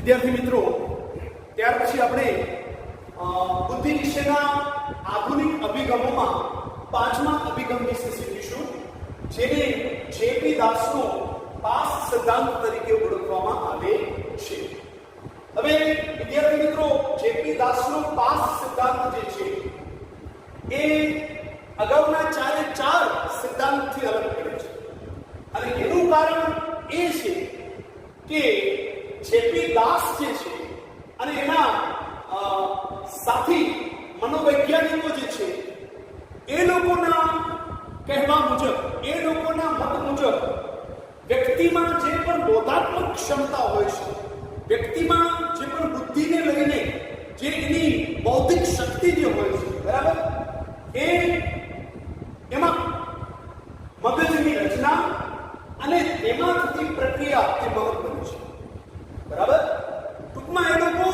વિદ્યાર્થી મિત્રો, ત્યાર પછી આપણે બુદ્ધિ વિશેના આધુનિક અભિગમોમાં પાંચમા અભિગમ વિશે શીખીશું, જેને જેપી દાસનો પાસ સિદ્ધાંત તરીકે ઓળખવામાં આવે છે. હવે વિદ્યાર્થી મિત્રો, જેપી દાસનો પાસ સિદ્ધાંત જે છે એ અગાઉના ચાર સિદ્ધાંતથી અલગ પડે છે. અને એનું કારણ એ છે કે જેપી દાસ જે છે અને એના સાથી મનોવૈજ્ઞાનિકો જે છે એ લોકોના કહેવા મુજબ, એ લોકોના મત મુજબ વ્યક્તિમાં જે પણ બોધાત્મક ક્ષમતા હોય છે, વ્યક્તિમાં જે પણ બુદ્ધિને લઈને જે એની બૌદ્ધિક શક્તિ જે હોય છે, બરાબર, એમાં મગજની રચના અને તેમાં થતી પ્રક્રિયા એ મહત્વની છે. બરાબર, ટૂંકમાં એ લોકો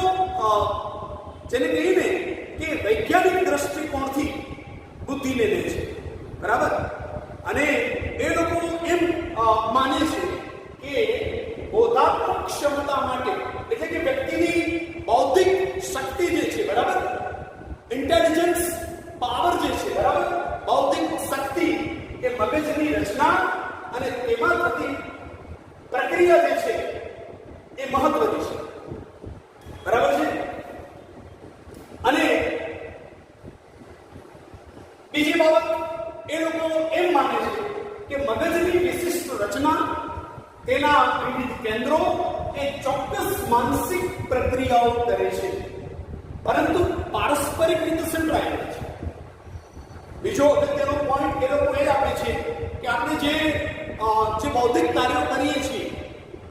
જેને કહીને કે વૈજ્ઞાનિક દ્રષ્ટિકોણથી બુદ્ધિને લે છે. બરાબર, અને એ લોકો એમ માને છે કે બોધાત્મક ક્ષમતા માટે, એટલે કે વ્યક્તિની બૌદ્ધિક શક્તિ જે છે, બરાબર, ઇન્ટેલિજન્સ પાવર જે છે, બરાબર, બૌદ્ધિક શક્તિ એ મગજની રચના અને તેમાં થતી પ્રક્રિયા જે છે એ મહત્વની છે. બરાબર છે. અને બીજી બાબત, એ લોકો એમ માને છે કે મગજની વિશિષ્ટ રચના, તેના વિવિધ કેન્દ્રો એ ચોક્કસ માનસિક પ્રક્રિયાઓ કરે છે, પરંતુ પારસ્પરિક રીતે સંકળાયેલા છે. બીજો અગત્યનો પોઈન્ટ એ લોકો એ આપે છે કે આપણે જે બૌદ્ધિક કાર્યો કરીએ છીએ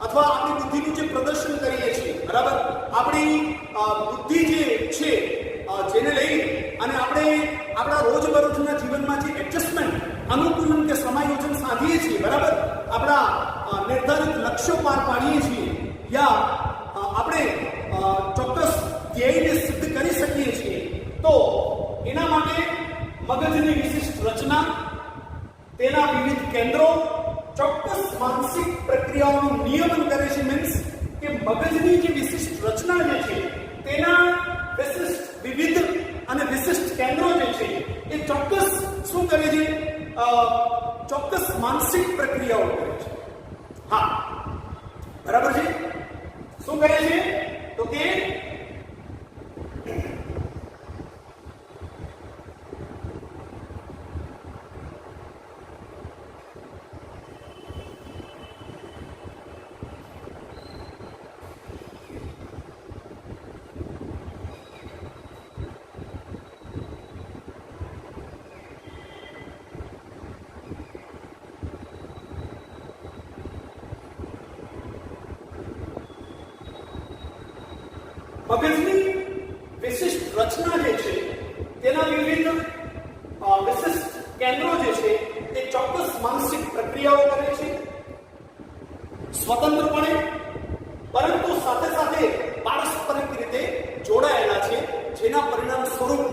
અથવા આપણી બુદ્ધિનું જે પ્રદર્શન કરીએ છીએ, બરાબર, આપણી બુદ્ધિ જે છે જેને લઈ અને આપણે આપણા રોજબરોજના જીવનમાં જે એડજસ્ટમેન્ટ, અનુકૂલન કે સમાયોજન સાધીએ છીએ, બરાબર, આપણા નિર્ધારિત લક્ષ્યો પાર પાડીએ છીએ યા આપણે ચોક્કસ ધ્યેયને સિદ્ધ કરી શકીએ છીએ, તો એના માટે મગજની વિશિષ્ટ રચના, તેના વિવિધ કેન્દ્રો ચોક્કસ માનસિક પ્રક્રિયાઓનું નિયમન કરે છે. મીન્સ કે મગજની જે વિશિષ્ટ રચના જે છે તેના વિશિષ્ટ વિવિધ અને વિશિષ્ટ કેન્દ્રો જે છે એ ચોક્કસ શું કરે છે? ચોક્કસ માનસિક પ્રક્રિયાઓ કરે છે. હા, બરાબર છે. શું કરે છે? તો કે મગજની વિશિષ્ટ રચના જે છે તેના વિવિધ વિશિષ્ટ કેન્દ્રો જે છે તે ચોક્કસ માનસિક પ્રક્રિયાઓ કરે છે સ્વતંત્રપણે, પરંતુ સાથે સાથે પારસ્પરિક રીતે જોડાયેલા છે, જેના પરિણામ સ્વરૂપ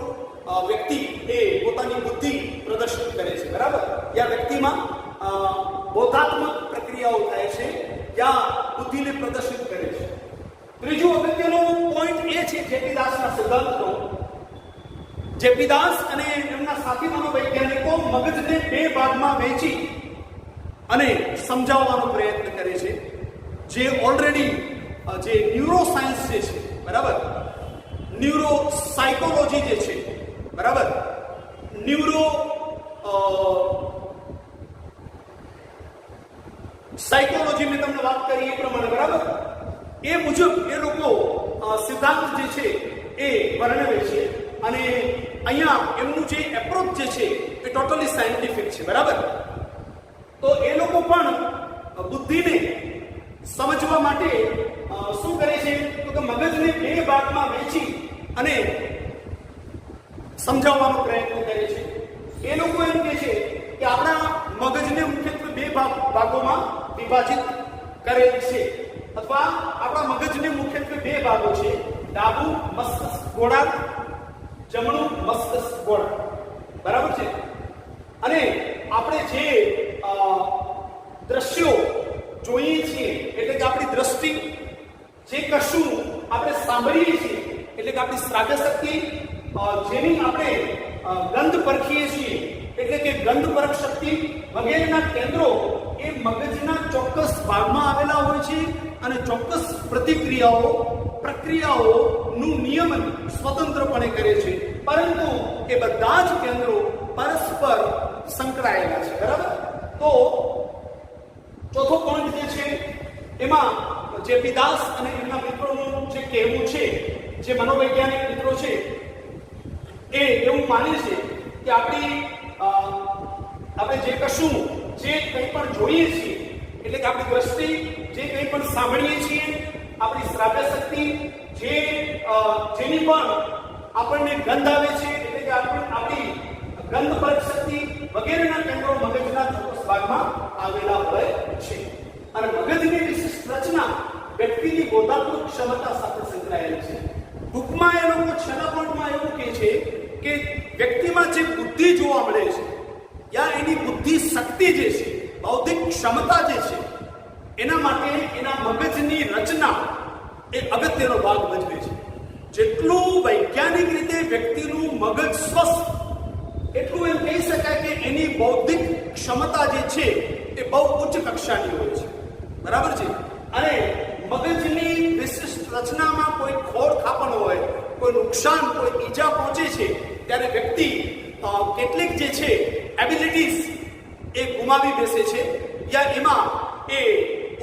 વ્યક્તિ એ પોતાની બુદ્ધિ પ્રદર્શિત કરે છે. બરાબર, યા વ્યક્તિમાં બોધાત્મક પ્રક્રિયાઓ થાય છે યા બુદ્ધિને પ્રદર્શિત કરે છે. ત્રીજો અગત્યનો પોઈન્ટ એ છે જેપી દાસના સિદ્ધાંતનો. જેપી દાસ અને એમના સાથી મનોવૈજ્ઞાનિકો મગજને બે ભાગમાં વહેંચી અને સમજાવવાનો પ્રયત્ન કરે છે, જે ઓલરેડી જે ન્યુરોસાયન્સ જે છે, બરાબર, ન્યુરો સાયકોલોજી જે છે, બરાબર, ન્યુરો સાયકોલોજી મેં તમને વાત કરી એ પ્રમાણે, બરાબર, એ મુજબ એ લોકો સિદ્ધાંત જે છે એ વર્ણવે છે. અને અહીંયા એમનું જે એપ્રોચ જે છે એ ટોટલી સાયન્ટિફિક છે. બરાબર, તો એ લોકો પણ બુદ્ધિને સમજવા માટે શું કરે છે? તો કે મગજને બે ભાગમાં વહેંચી અને સમજાવવાનો પ્રયત્ન કરે છે. એ લોકો એમ કહે છે કે આપણા મગજને મુખ્યત્વે બે ભાગોમાં વિભાજિત કરેલ છે, અથવા આપણા મગજને મુખ્યત્વે બે ભાગો છે: ડાબું મસ્તિષ્ક ગોળાર્ધ, જમણું મસ્તિષ્ક ગોળાર્ધ. બરાબર છે. અને આપણે જે દ્રશ્યો જોઈએ છીએ, એટલે કે આપણી દ્રષ્ટિ, જે કશું આપણે સાંભળીએ છીએ, એટલે કે આપણી શ્રાવ્ય શક્તિ, જેની આપણે ગંધ પરખીએ છીએ, એટલે કે ગંધ પરખ શક્તિ વગેરેના કેન્દ્રો એ મગજના ચોક્કસ ભાગમાં આવેલા હોય છે અને ચોક્કસ પ્રક્રિયાઓનું નિયમન સ્વતંત્રપણે કરે છે, પરંતુ એ બધા જ કેન્દ્રો પરસ્પર સંકળાયેલા છે. બરાબર? તો ચોથો પોઈન્ટ જે છે એમાં જેપી દાસ અને એમના મિત્રોનું જે કહેવું છે, જે મનોવૈજ્ઞાનિક મિત્રો છે એ એવું માને છે કે આપણે જે કશું જે કંઈ પણ જોઈએ છીએ, એટલે કે આપણી દ્રષ્ટિ, જે કંઈ પણ સાંભળીએ છીએ, આપણી શ્રાવ્ય શક્તિ, જેની પણ આપણને ગંધ આવે છે, એટલે કે આપણી ગંધ પરખ શક્તિ વગેરેના કેન્દ્રો મગજના ચોક્કસ ભાગમાં આવેલા હોય છે. અને મગજની વિશિષ્ટ રચના વ્યક્તિની બોધાત્મક ક્ષમતા સાથે સંકળાયેલી છે. ટૂંકમાં એ લોકો છેલ્લા પોઈન્ટમાં એવું કહે છે કે વ્યક્તિમાં જે બુદ્ધિ જોવા મળે છે, યા એની બુદ્ધિ શક્તિ જે છે, બૌદ્ધિક ક્ષમતા જે છે, એના માટે એના મગજની રચના એ અગત્યનો ભાગ ભજવે છે. જેટલું વૈજ્ઞાનિક રીતે વ્યક્તિનું મગજ સ્વસ્થ, એટલું એમ કહી શકાય કે એની બૌદ્ધિક ક્ષમતા જે છે એ બહુ ઉચ્ચ કક્ષાની હોય છે. બરાબર છે? અને મગજની વિશિષ્ટ રચનામાં કોઈ ખોડ ખાપણ હોય, કોઈ નુકસાન, કોઈ ઈજા પહોંચે છે, ત્યારે વ્યક્તિ કેટલીક જે છે એબિલિટીઝ એ ગુમાવી બેસે છે, યા એમાં એ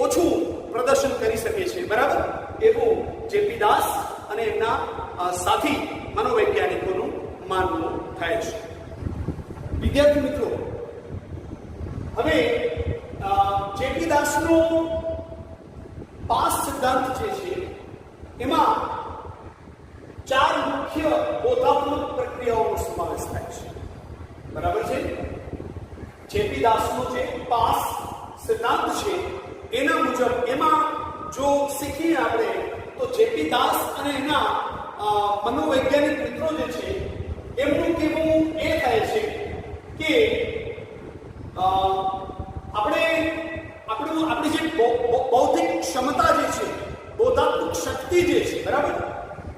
ઓછું પ્રદર્શન કરી શકે છે. બરાબર? એવું જેપી દાસ અને એમના સાથી મનોવૈજ્ઞાનિકોનું માનવું થાય છે. વિદ્યાર્થી મિત્રો, હવે જેપી દાસનો પાસ સિદ્ધાંત જે છે એમાં 4 મુખ્ય બોધાત્મક પ્રક્રિયાઓનો સમાવેશ થાય છે. બરાબર છે? જેપી દાસનો જે પાસ સિદ્ધાંત છે એના મુજબ એમાં જો શીખીએ આપણે, તો જેપી દાસ અને એના મનોવૈજ્ઞાનિક મિત્રો જે છે એમનું કહેવું એ થાય છે કે આપણી જે બૌદ્ધિક ક્ષમતા જે છે, બોધાત્મક શક્તિ જે છે, બરાબર,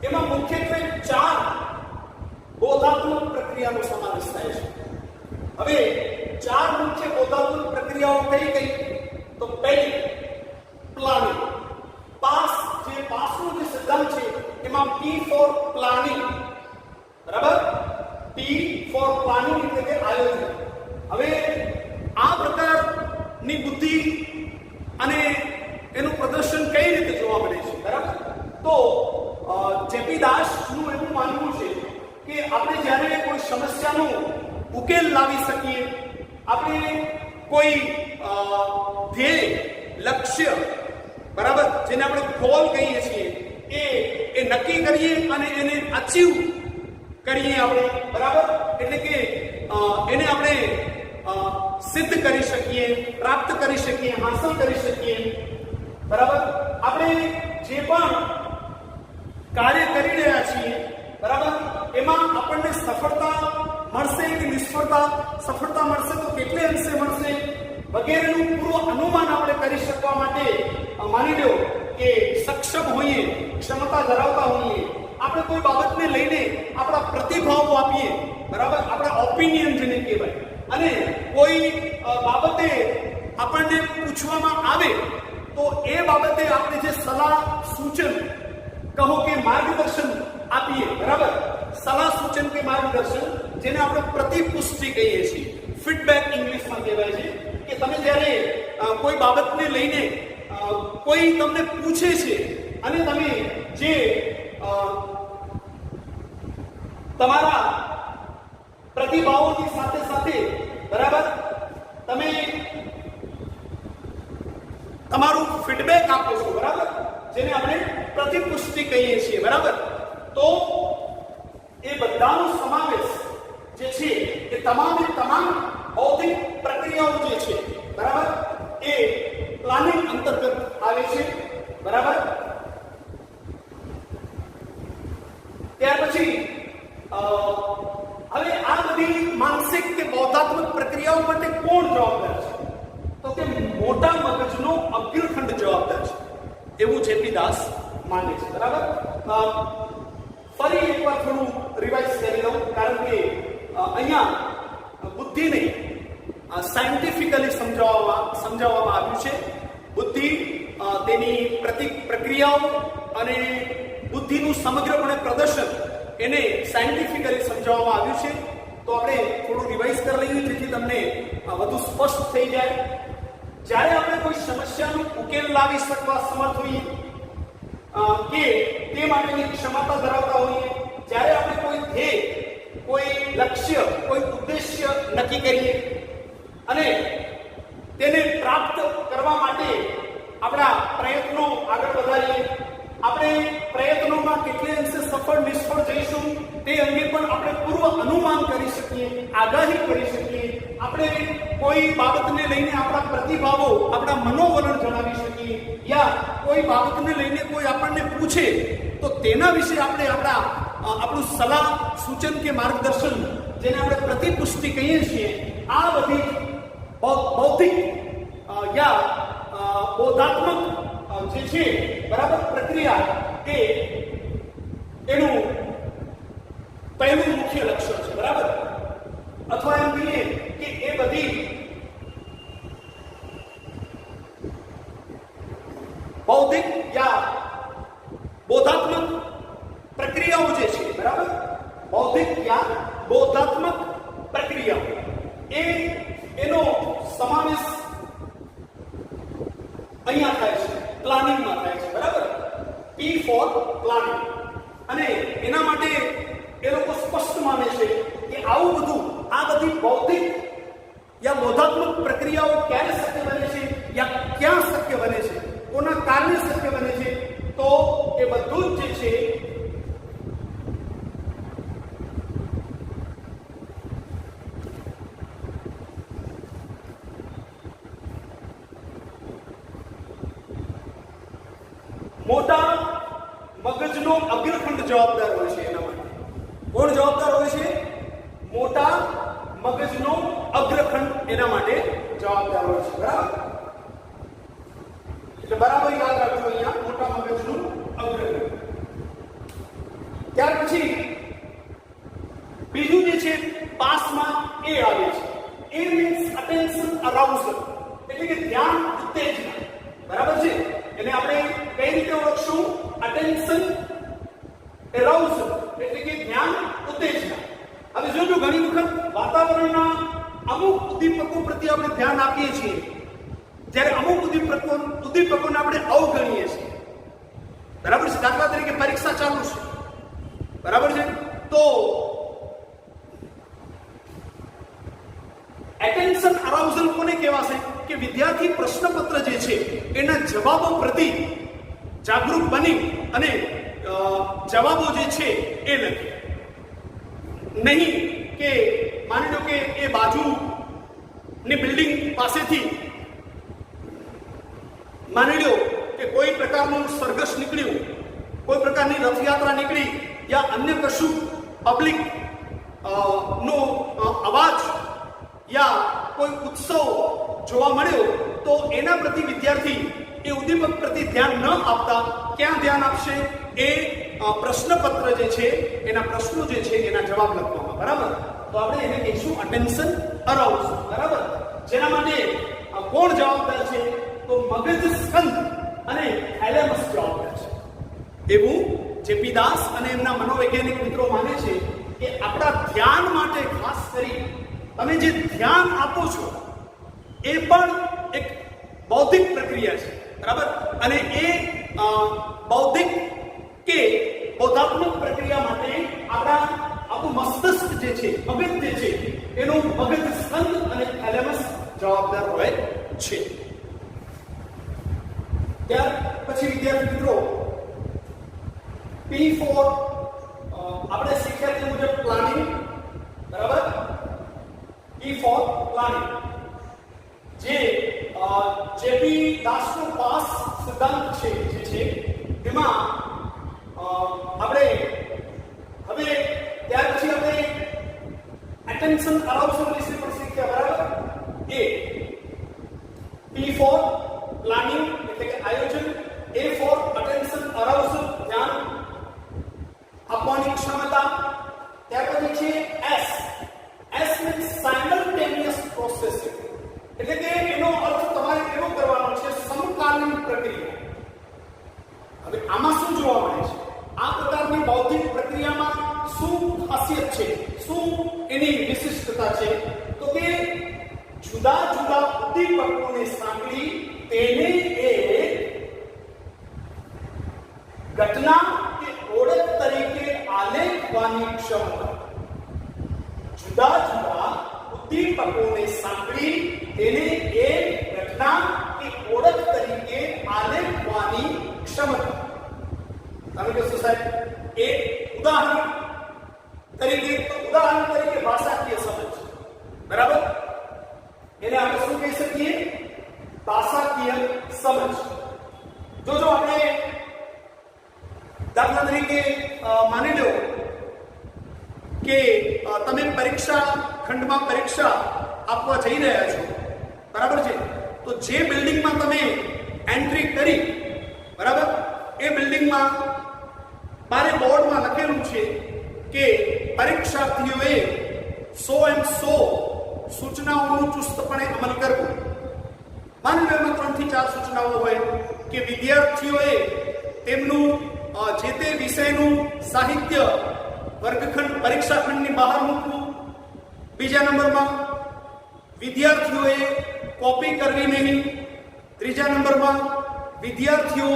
એમાં મુખ્યત્વે 4 બોધાત્મક પ્રક્રિયાનો સમાવેશ થાય છે. હવે 4 મુખ્ય બોધાત્મક પ્રક્રિયાઓ કઈ કઈ? તો પહેલી પ્લાનિંગ. પાસનો જે સિદ્ધાંત છે એમાં P ફોર પ્લાનિંગ. બરાબર? P ફોર પ્લાનિંગ એટલે કે આયોજન. હવે આ પ્રકારની બુદ્ધિ અને એનું પ્રદર્શન કઈ રીતે જોવા મળે છે? બરાબર? તો જેપી દાસનું એવું માનવું છે કે આપણે જ્યારે કોઈ સમસ્યાનો ઉકેલ લાવી શકીએ, આપણે કોઈ ધ્યેય, લક્ષ્ય, બરાબર, જેને આપણે ગોલ કહીએ છીએ, એ નક્કી કરીએ અને એને અચીવ કરીએ આપણે. બરાબર? એટલે કે એને આપણે સિદ્ધ કરી શકીએ, પ્રાપ્ત કરી શકીએ, હાંસલ કરી શકીએ. બરાબર? આપણે જે પણ કાર્ય કરી રહ્યા છીએ, બરાબર, એમાં આપણને સફળતા મળશે કે નિષ્ફળતા, સફળતા મળશે તો કેટલે અંશે મળશે વગેરેનું પૂર્વ અનુમાન આપણે કરી શકવા માટે માની લો કે સક્ષમ હોઈએ, ક્ષમતા ધરાવતા હોઈએ. આપણે કોઈ બાબતને લઈને આપણા પ્રતિભાવો આપીએ, બરાબર, આપણા ઓપિનિયન જેને કહેવાય, અને કોઈ બાબતે આપણને પૂછવામાં આવે તો એ બાબતે આપણે જે સલાહ, સૂચન, કહો કે માર્ગદર્શન આપીએ, બરાબર, સલાહ, સૂચન કે માર્ગદર્શન, જેને આપણે પ્રતિપુષ્ટિ કહીએ છીએ, ફીડબેક ઇંગ્લિશમાં કહેવાય છે, કે તમે જ્યારે કોઈ બાબતને લઈને કોઈ તમને પૂછે છે અને તમે જે તમારા પ્રતિભાવોની સાથે સાથે, બરાબર, તમે તમારું ફીડબેક આપો છો, બરાબર, જેને આપણે પ્રતિપુષ્ટિ કહીએ છીએ. બરાબર? તો એ બધાનો સમાવેશ જે છે એ તમામ બૌદ્ધિક પ્રક્રિયાઓ જે છે, બરાબર, એ પ્લાનિંગ અંતર્ગત આવે છે. બરાબર? ત્યાર પછી હવે આ બધી માનસિક કે બૌદ્ધાત્મક પ્રક્રિયાઓ માટે કોણ જવાબદાર છે? તો કે મોટા મગજનો અગ્રખંડ જવાબદાર છે, એવું જેપી દાસ માને છે. બરાબર? ફરી એકવાર થોડું રિવાઇઝ કરી લઉં, કારણ કે અહીંયા બુદ્ધિને સાયન્ટિફિકલી સમજાવવામાં આવ્યું છે. બુદ્ધિ, તેની પ્રક્રિયાઓ અને બુદ્ધિનું સમગ્રપણે પ્રદર્શન એને સાયન્ટિફિકલી સમજાવવામાં આવ્યું છે. તો આપણે થોડું રિવાઇઝ કરી લઈએ જેથી તમને વધુ સ્પષ્ટ થઈ જાય. જ્યારે આપણે કોઈ સમસ્યાનો ઉકેલ લાવી શકવા સમર્થ હોઈએ કે તે માટેની ક્ષમતા ધરાવતા હોઈએ, જ્યારે આપણે કોઈ ધ્યેય, કોઈ લક્ષ્ય, કોઈ ઉદ્દેશ્ય નક્કી કરીએ અને તેને પ્રાપ્ત કરવા માટે આપણા પ્રયત્નો આગળ વધારીએ, આપણે પ્રયત્નોમાં કેટલી અંશે સફળ નિષ્ફળ જઈશું તે અંગે પણ આપણે પૂર્વ અનુમાન કરી શકીએ, આગાહી કરી શકીએ, આપણે કોઈ બાબતને લઈને આપણા પ્રતિભાવો, આપણા મનોવલણ જણાવી શકીએ, યા કોઈ બાબતને લઈને કોઈ આપણને પૂછે તો તેના વિશે આપણે આપણું સલાહ, સૂચન કે માર્ગદર્શન, જેને આપણે પ્રતિપુષ્ટિ કહીએ છીએ, આ બધી બૌદ્ધિક યા બોધાત્મક જે છે, બરાબર, પ્રક્રિયા એ એનું પહેલું મુખ્ય લક્ષણ છે. બરાબર? અથવા એમ કહીએ કે એ બધી બૌદ્ધિક યા બોધાત્મક પ્રક્રિયાઓ જે છે, બરાબર, બૌદ્ધિક યા બોધાત્મક પ્રક્રિયાઓ એનો સમાવેશ અહીંયા થાય છે, પ્લાનિંગમાં થાય છે. બરાબર? P for planning. અને એના માટે એ લોકો સ્પષ્ટ માને છે કે આવું બધું, આ બધી બૌદ્ધિક યા બોધાત્મક પ્રક્રિયાઓ ક્યારે શક્ય બને છે યા ક્યાં શક્ય બને છે, કોના કારણે શક્ય બને છે, તો એ બધું જ જે છે મોટા મગજનો અગ્રખંડ જવાબદાર હોય છે. એના માટે કોણ જવાબદાર હોય છે? મોટા મગજનો અગ્રખંડ એના માટે જવાબદાર હોય છે. બરાબર? એટલે બરાબર યાદ રાખજો અહીંયા મોટા મગજનું અગ્રખંડ. ત્યાર પછી બીજું જે છે પાસમાં એ આવે છે. એ મીન્સ અટેન્શન અરાઉઝલ, એટલે કે ધ્યાન ઉત્તેજના. બરાબર છે? એને આપણે કઈ રીતે ઓળખશું? અટેન્શન એરાઉઝલ, એટલે કે ધ્યાન ઉત્તેજના. હવે જોજો, ઘણી વખત વાતાવરણના અમુક ઉદ્દીપકો પ્રત્યે આપણે ધ્યાન આપીએ છીએ, જ્યારે અમુક ઉદ્દીપકોને આપણે અવગણીએ છીએ. બરાબર છે? દાખલા તરીકે પરીક્ષા ચાલુ છે, બરાબર છે, તો એટેન્શન અરાઉઝલ કોને કહેવાશે? કે વિદ્યાર્થી પ્રશ્નપત્ર જે છે એના જવાબો પ્રતિ જાગૃત બની અને જવાબો જે છે એ લખે. નહીં કે માની લો કે એ બાજુની બિલ્ડિંગ પાસેથી માની લો કે કોઈ પ્રકારનું સરઘસ નીકળ્યું, કોઈ પ્રકારની રથયાત્રા નીકળી, યા અન્ય કશું પબ્લિક નો અવાજ યા કોઈ ઉત્સવ જોવા મળ્યો, તો એના પ્રતિ વિદ્યાર્થી એ ઉદ્દીપક પ્રતિ ધ્યાન ન આપતા ક્યાં ધ્યાન આપશે? એ પ્રશ્નપત્ર જે છે એના પ્રશ્નો જે છે એના જવાબ લખવામાં. બરાબર? તો આપણે એને કહીશું અટેન્શન અરાઉઝલ. બરાબર? જેના માટે કોણ જવાબદાર છે? તો મગજ સ્કંદ અને થેલેમસ જવાબદાર છે. એવું જેપી દાસ અને એમના મનોવૈજ્ઞાનિક મિત્રો માને છે કે આપણા ધ્યાન માટે ખાસ કરી તમે જે ધ્યાન આપો છો એ પણ એક બૌદ્ધિક પ્રક્રિયા છે. બરાબર? અને એ બૌદ્ધિક કે બોધાત્મક પ્રક્રિયા માટે આપણું મસ્તિષ્ક જે છે, મગજ જે છે, એનું મગજ સ્કંદ અને થેલેમસ જવાબદાર હોય છે. ત્યાર પછી વિદ્યાર્થી મિત્રો P ફોર આપણે શીખ્યા તે મુજબ પ્લાનિંગ. બરાબર? P ફોર પ્લાનિંગ, જે જેપી દાસનો પાસ સિદ્ધાંત છે જે છે તેમાં આપણે હવે ત્યાર પછી આપણે એટેન્શન અરાઉઝલ વિશે પણ શીખ્યા. બરાબર? એ P ફોર પ્લાનિંગ એટલે કે આયોજન, A ફોર અટેન્શન અરાઉઝલ જુદા જુદા ઉદ્દીપકોને સાંકળી તેને એક ઘટના કે ઓળખ તરીકે આલેખવાની ક્ષમતા. જુદા જુદા ઉદ્દીપકોને સાંકળી તેને એક ઘટના કે ઓળખ તરીકે આલેખવાની ક્ષમતા. તમે કહેશો સાહેબ એક ઉદાહરણ તરીકે ભાષાકીય સમજ, બરાબર? એને આપણે શું કહી શકીએ? ભાષાકીય સમજ. જો આપણે દાખલા તરીકે માની લો કે તમે પરીક્ષા ખંડમાં પરીક્ષા આપવા જઈ રહ્યા છો, બરાબર છે? તો જે બિલ્ડિંગમાં તમે એન્ટ્રી કરી, બરાબર, એ બિલ્ડિંગમાં મારે બોર્ડમાં લખેલું છે કે પરીક્ષાર્થીઓએ 100% સૂચનાઓનું ચુસ્તપણે અમલ કરવો. માની લો એમાં 3 થી 4 સૂચનાઓ હોય કે વિદ્યાર્થીઓએ તેમનું જે તે વિષયનું સાહિત્ય વર્ગખંડ પરીક્ષાખંડની બહાર મૂકવું. બીજા નંબરમાં વિદ્યાર્થીઓએ કોપી કરવી નહીં. ત્રીજા નંબરમાં વિદ્યાર્થીઓ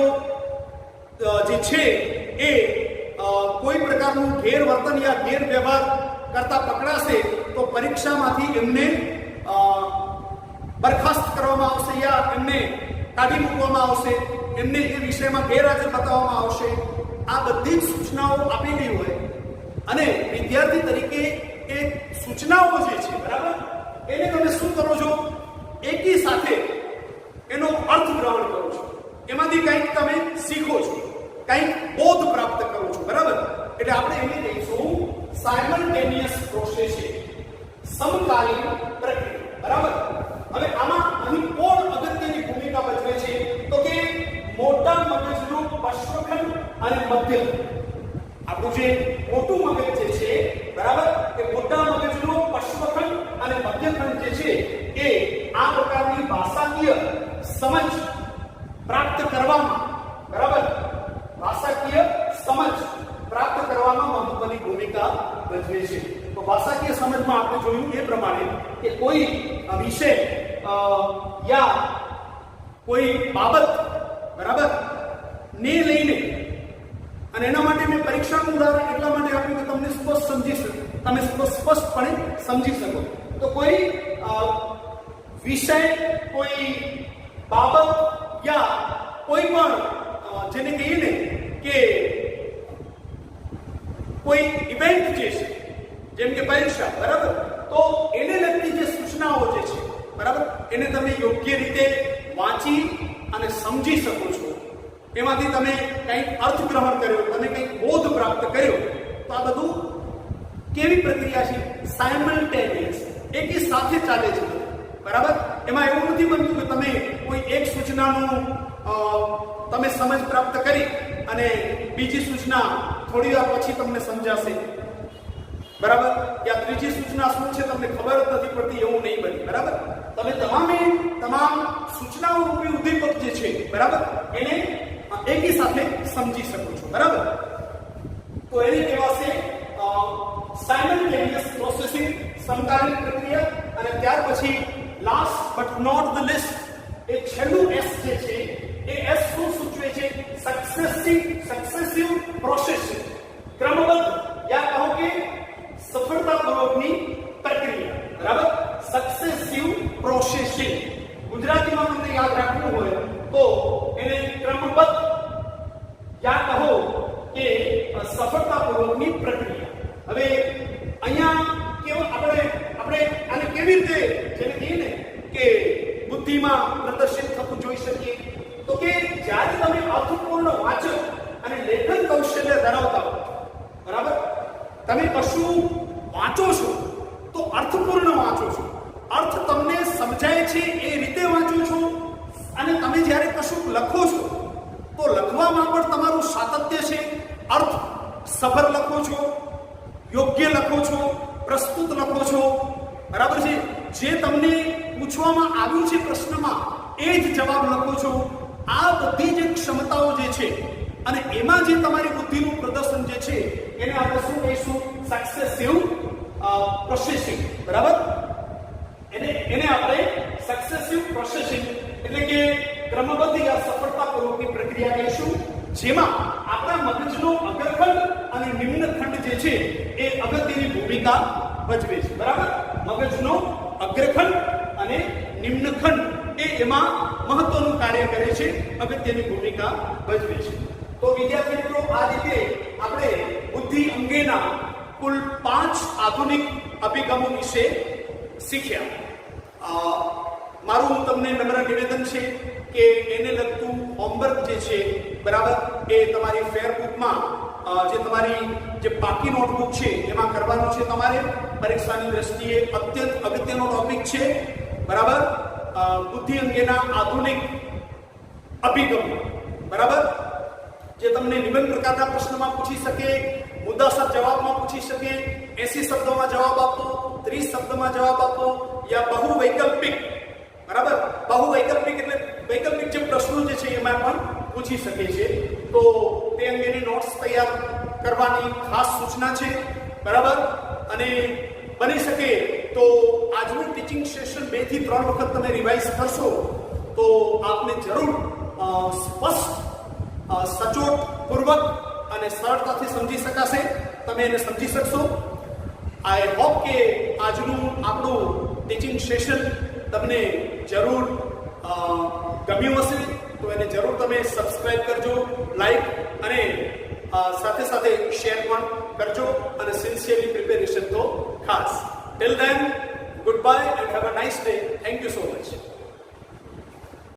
જે છે એ કોઈ પ્રકારનું ગેરવર્તન યા ગેરવ્યવહાર કરતા પકડાશે તો પરીક્ષામાંથી એમને બરખાસ્ત કરવામાં આવશે યા એમને કાઢી મૂકવામાં આવશે, એમને એ વિષયમાં ગેરહાજર બતાવવામાં આવશે. આ બધી જ સૂચનાઓ આપેલી હોય અને વિદ્યાર્થી તરીકે એ સૂચનાઓ જે છે, બરાબર, એને તમે શું કરો છો? એકી સાથે એનો અર્થ ગ્રહણ કરો છો, એમાંથી કંઈક તમે શીખો છો, કંઈક બોધ પ્રાપ્ત કરો છો, બરાબર? એટલે આપણે એને કહીશું સાયમલ્ટેનિયસ પ્રોસેસિંગ, સમકાલીન પ્રક્રિયા, બરાબર? હવે આમાં અહીં કોણ અગત્યની ભૂમિકા ભજવે છે? તો કે મોટા મગજનું પશ્ચખંડ અને મધ્ય. આપણું જે મોટું મગજ જે છે, બરાબર, એ મોટા મગજનું પશ્ચખંડ અને મધ્યખંડ જે છે એ આ પ્રકારની ભાષાકીય સમજ પ્રાપ્ત કરવામાં, બરાબર, ભાષાકીય સમજ પ્રાપ્ત કરવામાં મહત્વની ભૂમિકા ભજવે છે. તો ભાષાકીય સમજમાં આપણે જોયું એ પ્રમાણે કે કોઈ વિષય યા કોઈ બાબત, બરાબર, ને લઈને, અને એના માટે મેં પરીક્ષાનું ઉદાહરણ એટલા માટે આપ્યું કે તમને સ્પષ્ટ સમજી શકો, તમે સ્પષ્ટપણે સમજી શકો. તો કોઈ વિષય, કોઈ બાબત યા કોઈ પણ જેને કહીએ ને કે કોઈ ઇવેન્ટ જે છે, જેમ કે પરીક્ષા, બરાબર, તો એને લગતી જે સૂચનાઓ જે છે, બરાબર, એને તમે યોગ્ય રીતે વાંચી અને સમજી શકો છો. એમાંથી તમે કંઈક અર્થગ્રહણ કર્યો, તમે કંઈક બોધ પ્રાપ્ત કર્યો. તો આ બધું કેવી પ્રક્રિયા છે? સાયમલ્ટેનિયસ, એકી સાથે ચાલે છે, બરાબર? એમાં એવું નથી બનતું કે તમે કોઈ એક સૂચનાનું તમે સમજ પ્રાપ્ત કરી અને બીજી સૂચના થોડી વાર પછી તમને સમજાશે, બરાબર, યા ત્રીજી સૂચના શું છે તમને ખબર જ નથી પડતી, એવું નહીં બને, બરાબર? તમે તમામ સૂચનાઓ રૂપી ઉદ્દીપક જે છે, બરાબર, એને એકી સાથે સમજી શકો છો, બરાબર? તો એને કહેવાશે સાયમલ્ટેનિયસ પ્રોસેસિંગ, સમકાલીન પ્રક્રિયા. અને ત્યાર પછી last but not the least, એ છેલ્લું S જે છે એ S શું સૂચવે છે? સક્સેસિવ પ્રોસેસિંગ, ક્રમબદ્ધ યા કહો કે સફળતાપૂર્વકની પ્રક્રિયા, બરાબર? સક્સેસિવ પ્રોસેસિંગ ગુજરાતીમાં તમને યાદ રાખવું હોય તો એને ક્રમબદ્ધ યા કહો કે સફળતાપૂર્વકની પ્રક્રિયા. હવે અહીંયા કેવું આપણે આને કેવી રીતે જેને કહીએ ને કે બુદ્ધિમાં પ્રદર્શિત થતું જોઈ શકીએ? તો કે જ્યારે તમે અર્થપૂર્ણ વાંચન અને લેખન કૌશલ્ય ધરાવતા હો, બરાબર, તમે કશું વાંચો છો તો અર્થપૂર્ણ વાંચો છો, અર્થ તમને સમજાય છે એ રીતે વાંચો છો. અને તમે જ્યારે કશું લખો છો તો લખવામાં પણ તમારું સાતત્ય છે, અર્થ સભર લખો છો, યોગ્ય લખો છો, પ્રસ્તુત લખો છો, બરાબર છે? જે તમને પૂછવામાં આવ્યું છે પ્રશ્નમાં એ જ જવાબ લખો છો. આ બધી જે ક્ષમતાઓ જે છે અને એમાં જે તમારી બુદ્ધિનું પ્રદર્શન જે છે એને આપણે શું કહીશું? સક્સેસિવ પ્રોસેસિંગ, બરાબર? એને આપણે સક્સેસિવ પ્રોસેસિંગ એટલે કે ક્રમબદ્ધ યા સફળતાપૂર્વકની પ્રક્રિયા કહીશું, જેમાં આપણા મગજનો અગ્રખંડ અને નિમ્નખંડ જે છે એ અગત્યની ભૂમિકા ભજવે છે. બરાબર? મગજનો અગ્રખંડ અને નિમ્નખંડ એ એમાં મહત્વનું કાર્ય કરે છે, અગત્યની ભૂમિકા ભજવે છે. તો વિદ્યાર્થી મિત્રો, આ રીતે આપણે બુદ્ધિ અંગેના કુલ 5 આધુનિક અભિગમો વિશે શીખ્યા. મારું તમને નમ્ર નિવેદન છે કે એને લગતું હોમવર્ક જે છે, બરાબર, એ તમારી ફેરબુકમાં જે તમારી જે બાકી નોટબુક છે એમાં કરવાનું છે તમારે. પરીક્ષાની દ્રષ્ટિએ અત્યંત અગત્યનો ટોપિક છે, બરાબર, બુદ્ધિ અંગેના આધુનિક અભિગમ, બરાબર, જે તમને નિબંધ પ્રકારના પ્રશ્નમાં પૂછી શકે, મુદ્દાસર જવાબમાં પૂછી શકે, 80 શબ્દોમાં જવાબ આપો, 30 શબ્દમાં જવાબ આપો, યા બહુવૈકલ્પિક, બરાબર, બહુવૈકલ્પિક એટલે વૈકલ્પિક જે પ્રશ્નો જે છે એમાં પણ પૂછી શકે છે. તો તે અંગેની નોટ્સ તૈયાર કરવાની ખાસ સૂચના છે, બરાબર. અને બની શકે તો આજનું ટીચિંગ સેશન 2 થી 3 વખત તમે રિવાઇઝ કરશો તો આપને જરૂર સ્પષ્ટ, સચોટ પૂર્વક અને સરળતાથી સમજી શકાશે, તમે એને સમજી શકશો. આઈ હોપ કે આજનું આપણું ટીચિંગ સેશન તમને જરૂર ગમ્યું હશે. તો એને જરૂર તમે સબસ્ક્રાઇબ કરજો, લાઈક અને સાથે સાથે શેર પણ કરજો, અને સિન્સિયરલી પ્રિપેરેશન તો ખાસ. Till then, good bye and have a nice day. Thank you so much.